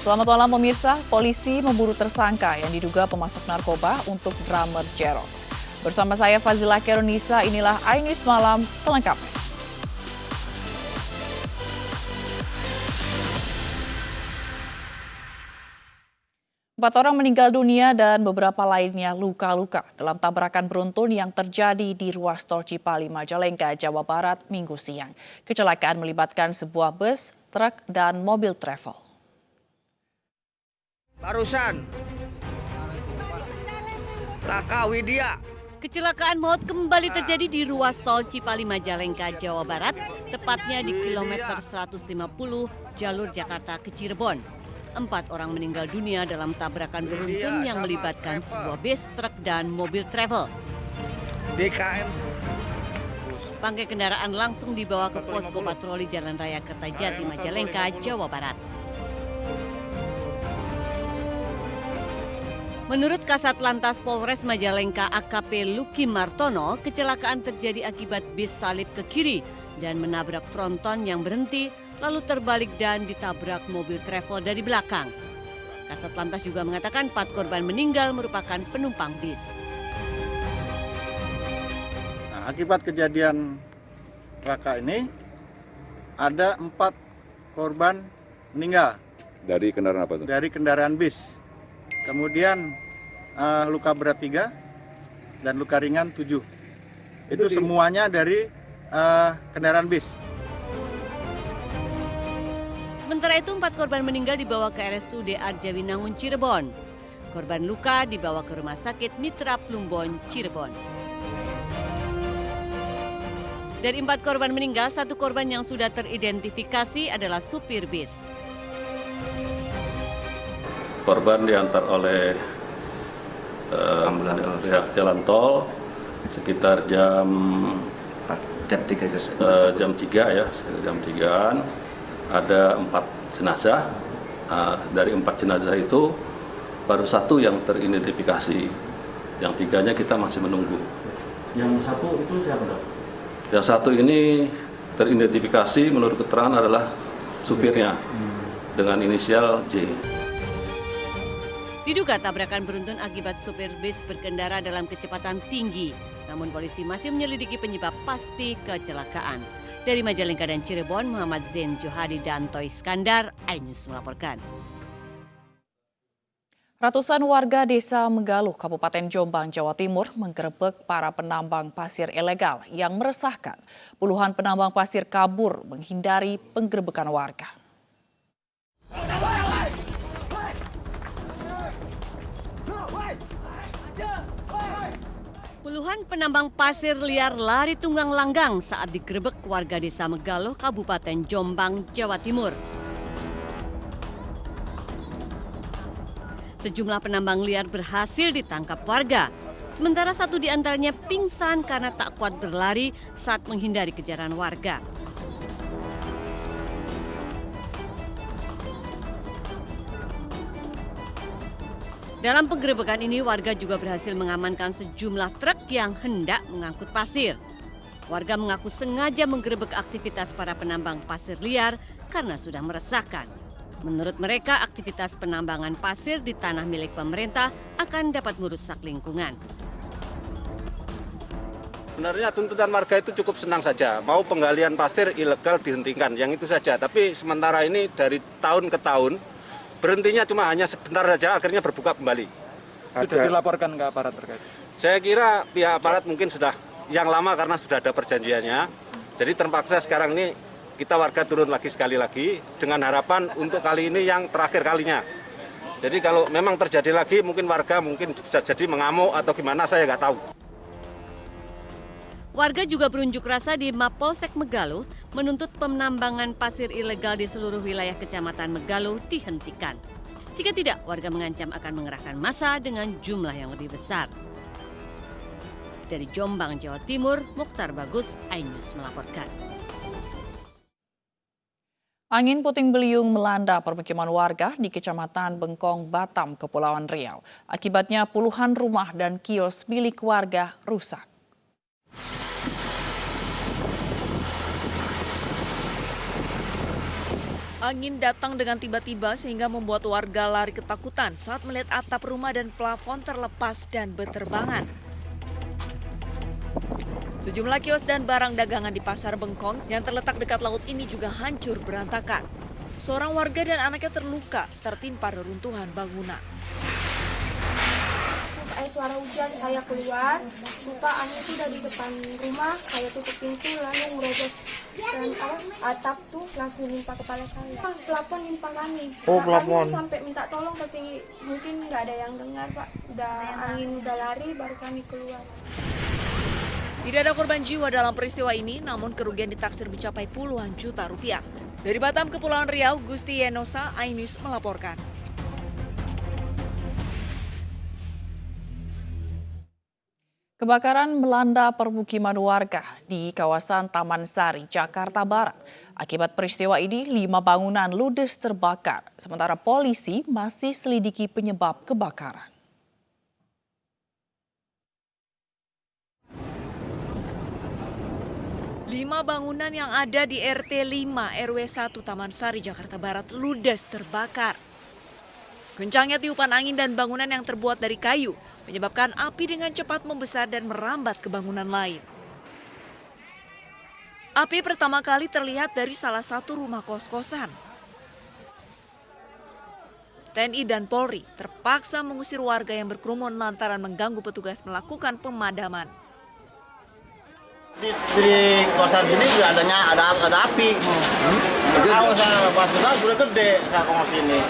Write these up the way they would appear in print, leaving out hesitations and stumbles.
Selamat malam pemirsa, polisi memburu tersangka yang diduga pemasok narkoba untuk drummer J-Rocks. Bersama saya Fazila Keronisa, inilah iNews Malam selengkapnya. Empat orang meninggal dunia dan beberapa lainnya luka-luka dalam tabrakan beruntun yang terjadi di ruas tol Cipali Majalengka, Jawa Barat, Minggu siang. Kecelakaan melibatkan sebuah bus, truk, dan mobil travel. Barusan Laka Widya. Kecelakaan maut kembali terjadi di ruas tol Cipali Majalengka, Jawa Barat, tepatnya di kilometer 150 jalur Jakarta ke Cirebon. 4 orang meninggal dunia dalam tabrakan beruntun yang melibatkan sebuah bus, truk, dan mobil travel. DKM. Bangkai kendaraan langsung dibawa ke posko patroli Jalan Raya Kertajati Majalengka, Jawa Barat. Menurut Kasat Lantas Polres Majalengka AKP Luki Martono, kecelakaan terjadi akibat bis salip ke kiri dan menabrak tronton yang berhenti, lalu terbalik dan ditabrak mobil travel dari belakang. Kasat Lantas juga mengatakan 4 korban meninggal merupakan penumpang bis. Nah, akibat kejadian laka ini, ada 4 korban meninggal. Dari kendaraan apa tuh? Dari kendaraan bis. Kemudian luka berat 3 dan luka ringan 7. Itu semuanya dari kendaraan bis. Sementara itu 4 korban meninggal dibawa ke RSUD Arjawinangun Cirebon. Korban luka dibawa ke Rumah Sakit Mitra Plumbon Cirebon. Dari 4 korban meninggal, 1 korban yang sudah teridentifikasi adalah supir bis. Korban diantar oleh pihak jalan tol sekitar jam 3 ya, jam 3-an. Ada 4 jenazah. Dari 4 jenazah itu baru 1 yang teridentifikasi. Yang 3-nya kita masih menunggu. Yang 1 itu siapa, Dok? Yang 1 ini teridentifikasi menurut keterangan adalah supirnya dengan inisial J. Diduga tabrakan beruntun akibat supir bis berkendara dalam kecepatan tinggi. Namun polisi masih menyelidiki penyebab pasti kecelakaan. Dari Majalengka dan Cirebon, Muhammad Zain Johadi dan Toy Skandar, iNews melaporkan. Ratusan warga desa Megaluh, Kabupaten Jombang, Jawa Timur menggerebek para penambang pasir ilegal yang meresahkan. Puluhan penambang pasir kabur menghindari penggerebekan warga. Puluhan penambang pasir liar lari tunggang langgang saat digerebek warga desa Megaluh, Kabupaten Jombang, Jawa Timur. Sejumlah penambang liar berhasil ditangkap warga. Sementara 1 di antaranya pingsan karena tak kuat berlari saat menghindari kejaran warga. Dalam penggerebekan ini, warga juga berhasil mengamankan sejumlah truk yang hendak mengangkut pasir. Warga mengaku sengaja menggerebek aktivitas para penambang pasir liar karena sudah meresahkan. Menurut mereka, aktivitas penambangan pasir di tanah milik pemerintah akan dapat merusak lingkungan. Sebenarnya tuntutan warga itu cukup senang saja, mau penggalian pasir ilegal dihentikan, yang itu saja. Tapi sementara ini dari tahun ke tahun, berhentinya cuma hanya sebentar saja, akhirnya berbuka kembali. Sudah dilaporkan ke aparat terkait? Saya kira pihak aparat mungkin sudah yang lama karena sudah ada perjanjiannya. Jadi terpaksa sekarang ini kita warga turun lagi sekali lagi dengan harapan untuk kali ini yang terakhir kalinya. Jadi kalau memang terjadi lagi mungkin warga mungkin bisa jadi mengamuk atau gimana, saya nggak tahu. Warga juga berunjuk rasa di Mapolsek Megaluh menuntut penambangan pasir ilegal di seluruh wilayah Kecamatan Megaluh dihentikan. Jika tidak, warga mengancam akan mengerahkan massa dengan jumlah yang lebih besar. Dari Jombang, Jawa Timur, Mukhtar Bagus, iNews melaporkan. Angin puting beliung melanda permukiman warga di Kecamatan Bengkong, Batam, Kepulauan Riau. Akibatnya puluhan rumah dan kios milik warga rusak. Angin datang dengan tiba-tiba sehingga membuat warga lari ketakutan saat melihat atap rumah dan plafon terlepas dan berterbangan. Sejumlah kios dan barang dagangan di Pasar Bengkong yang terletak dekat laut ini juga hancur berantakan. Seorang warga dan anaknya terluka tertimpa reruntuhan bangunan. Suara hujan, saya keluar, lupa angin itu dari depan rumah, saya tutup pintu lalu merobos dan atap tuh langsung nimpa kepala saya. Pelapon nimpa kami. Kami sampai minta tolong tapi mungkin nggak ada yang dengar Pak. Angin udah lari baru kami keluar. Tidak ada korban jiwa dalam peristiwa ini, namun kerugian ditaksir mencapai puluhan juta rupiah. Dari Batam, Kepulauan Riau, Gusti Yenosa, iNews melaporkan. Kebakaran melanda permukiman warga di kawasan Taman Sari, Jakarta Barat. Akibat peristiwa ini, 5 bangunan ludes terbakar, sementara polisi masih selidiki penyebab kebakaran. Lima bangunan yang ada di RT 5 RW 1 Taman Sari, Jakarta Barat ludes terbakar. Kencangnya tiupan angin dan bangunan yang terbuat dari kayu menyebabkan api dengan cepat membesar dan merambat ke bangunan lain. Api pertama kali terlihat dari salah satu rumah kos-kosan. TNI dan Polri terpaksa mengusir warga yang berkerumun lantaran mengganggu petugas melakukan pemadaman. Di kosan sini juga ada api. Tahu saya pas udah gede saya kongos sini.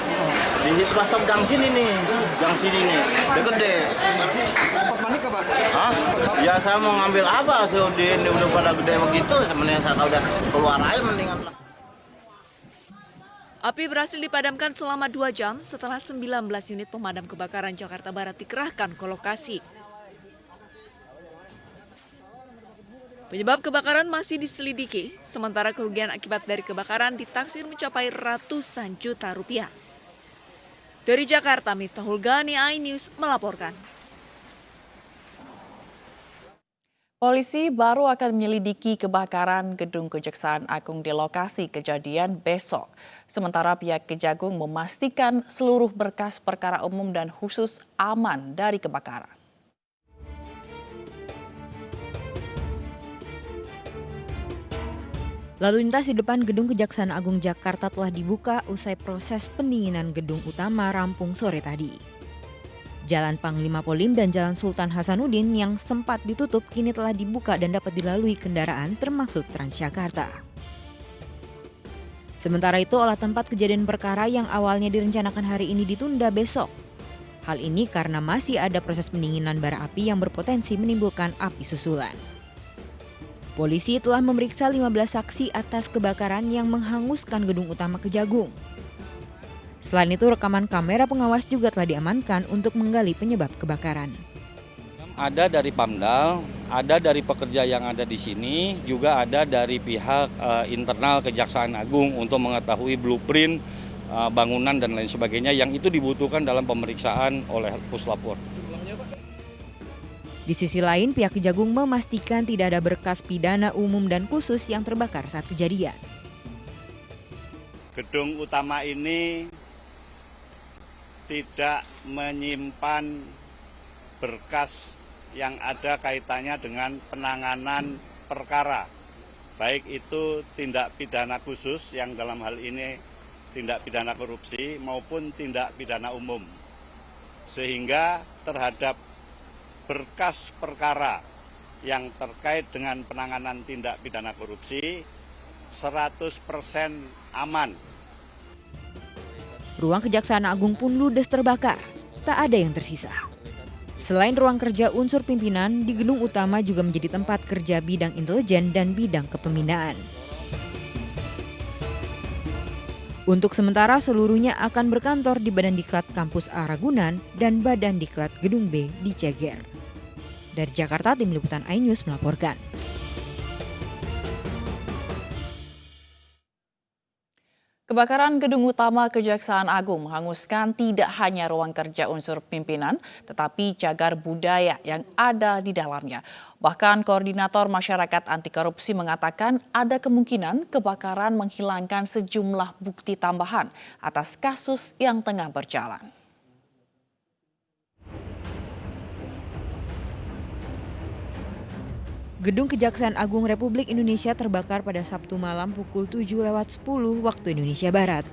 Di situ pas gang sini nih, udah gede. Panik apa? Hah? Ya saya mau ngambil apa sih ini udah pada gede begitu, sebenarnya saya udah keluar aja mendingan lah. Api berhasil dipadamkan selama 2 jam setelah 19 unit pemadam kebakaran Jakarta Barat dikerahkan ke lokasi. Penyebab kebakaran masih diselidiki, sementara kerugian akibat dari kebakaran ditaksir mencapai ratusan juta rupiah. Dari Jakarta, Miftahul Ghani, iNews melaporkan. Polisi baru akan menyelidiki kebakaran gedung Kejaksaan Agung di lokasi kejadian besok. Sementara pihak Kejagung memastikan seluruh berkas perkara umum dan khusus aman dari kebakaran. Lalu lintas di depan Gedung Kejaksaan Agung Jakarta telah dibuka usai proses pendinginan gedung utama rampung sore tadi. Jalan Panglima Polim dan Jalan Sultan Hasanuddin yang sempat ditutup kini telah dibuka dan dapat dilalui kendaraan termasuk Transjakarta. Sementara itu, olah tempat kejadian perkara yang awalnya direncanakan hari ini ditunda besok. Hal ini karena masih ada proses pendinginan bara api yang berpotensi menimbulkan api susulan. Polisi telah memeriksa 15 saksi atas kebakaran yang menghanguskan gedung utama Kejagung. Selain itu, rekaman kamera pengawas juga telah diamankan untuk menggali penyebab kebakaran. Ada dari Pamdal, ada dari pekerja yang ada di sini, juga ada dari pihak internal Kejaksaan Agung untuk mengetahui blueprint bangunan dan lain sebagainya yang itu dibutuhkan dalam pemeriksaan oleh Puslapfor. Di sisi lain, pihak Kejagung memastikan tidak ada berkas pidana umum dan khusus yang terbakar saat kejadian. Gedung utama ini tidak menyimpan berkas yang ada kaitannya dengan penanganan perkara, baik itu tindak pidana khusus yang dalam hal ini tindak pidana korupsi maupun tindak pidana umum. Sehingga terhadap berkas perkara yang terkait dengan penanganan tindak pidana korupsi 100% aman. Ruang Kejaksaan Agung pun ludes terbakar, tak ada yang tersisa. Selain ruang kerja unsur pimpinan, di gedung utama juga menjadi tempat kerja bidang intelijen dan bidang kepembinaan. Untuk sementara seluruhnya akan berkantor di Badan Diklat Kampus A Ragunan dan Badan Diklat Gedung B di Ceger. Dari Jakarta, Tim Liputan iNews melaporkan. Kebakaran gedung utama Kejaksaan Agung menghanguskan tidak hanya ruang kerja unsur pimpinan, tetapi cagar budaya yang ada di dalamnya. Bahkan Koordinator Masyarakat Anti Korupsi mengatakan ada kemungkinan kebakaran menghilangkan sejumlah bukti tambahan atas kasus yang tengah berjalan. Gedung Kejaksaan Agung Republik Indonesia terbakar pada Sabtu malam pukul 7:10 waktu Indonesia Barat.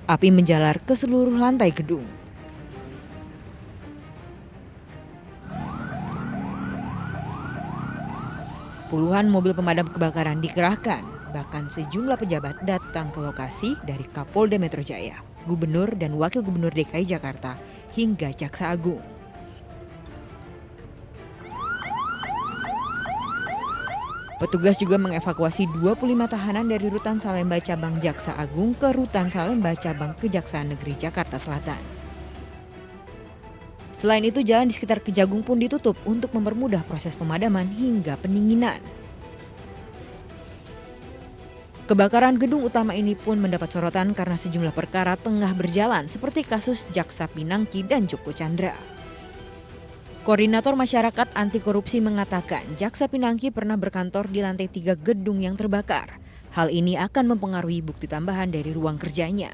Api menjalar ke seluruh lantai gedung. Puluhan mobil pemadam kebakaran dikerahkan. Bahkan sejumlah pejabat datang ke lokasi dari Kapolda Metro Jaya, Gubernur dan Wakil Gubernur DKI Jakarta, hingga Jaksa Agung. Petugas juga mengevakuasi 25 tahanan dari Rutan Salemba Cabang Jaksa Agung ke Rutan Salemba Cabang Kejaksaan Negeri Jakarta Selatan. Selain itu, jalan di sekitar Kejagung pun ditutup untuk mempermudah proses pemadaman hingga pendinginan. Kebakaran gedung utama ini pun mendapat sorotan karena sejumlah perkara tengah berjalan seperti kasus Jaksa Pinangki dan Joko Chandra. Koordinator Masyarakat Anti Korupsi mengatakan Jaksa Pinangki pernah berkantor di lantai 3 gedung yang terbakar. Hal ini akan mempengaruhi bukti tambahan dari ruang kerjanya.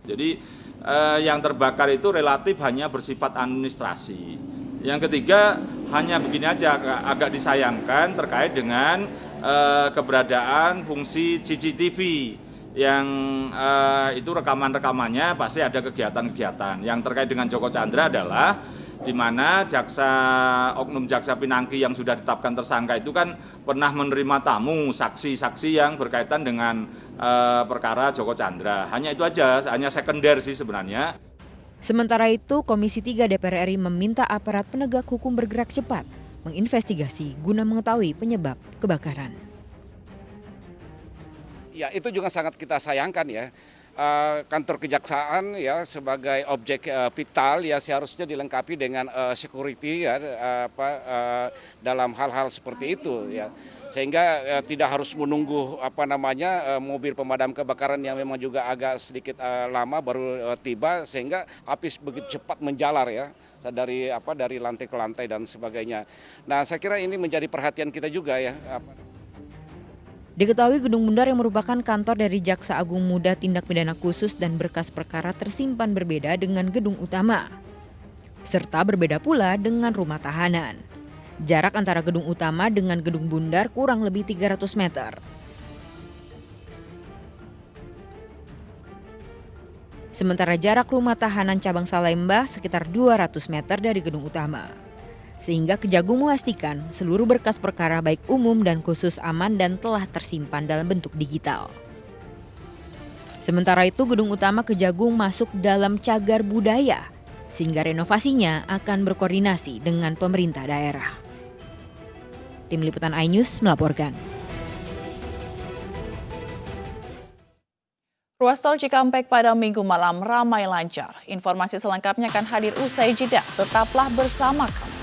Jadi yang terbakar itu relatif hanya bersifat administrasi. Yang ketiga, hanya begini aja, agak disayangkan terkait dengan keberadaan fungsi CCTV yang itu rekaman-rekamannya pasti ada kegiatan-kegiatan. Yang terkait dengan Joko Chandra adalah di mana oknum Jaksa Pinangki yang sudah ditetapkan tersangka itu kan pernah menerima tamu saksi-saksi yang berkaitan dengan perkara Joko Chandra. Hanya itu aja, hanya sekunder sih sebenarnya. Sementara itu, Komisi 3 DPR RI meminta aparat penegak hukum bergerak cepat, menginvestigasi guna mengetahui penyebab kebakaran. Ya, itu juga sangat kita sayangkan ya. Kantor kejaksaan ya sebagai objek vital ya seharusnya dilengkapi dengan security ya dalam hal-hal seperti itu ya. Sehingga tidak harus menunggu mobil pemadam kebakaran yang memang juga agak sedikit lama baru tiba, sehingga api begitu cepat menjalar ya dari lantai ke lantai dan sebagainya. Nah, saya kira ini menjadi perhatian kita juga ya. Diketahui Gedung Bundar yang merupakan kantor dari Jaksa Agung Muda Tindak Pidana Khusus dan berkas perkara tersimpan berbeda dengan gedung utama, serta berbeda pula dengan rumah tahanan. Jarak antara gedung utama dengan gedung Bundar kurang lebih 300 meter. Sementara jarak rumah tahanan cabang Salemba sekitar 200 meter dari gedung utama. Sehingga Kejagung memastikan seluruh berkas perkara baik umum dan khusus aman dan telah tersimpan dalam bentuk digital. Sementara itu, gedung utama Kejagung masuk dalam cagar budaya, sehingga renovasinya akan berkoordinasi dengan pemerintah daerah. Tim Liputan iNews melaporkan. Ruas tol Cikampek pada Minggu malam ramai lancar. Informasi selengkapnya akan hadir usai jeda. Tetaplah bersama kami.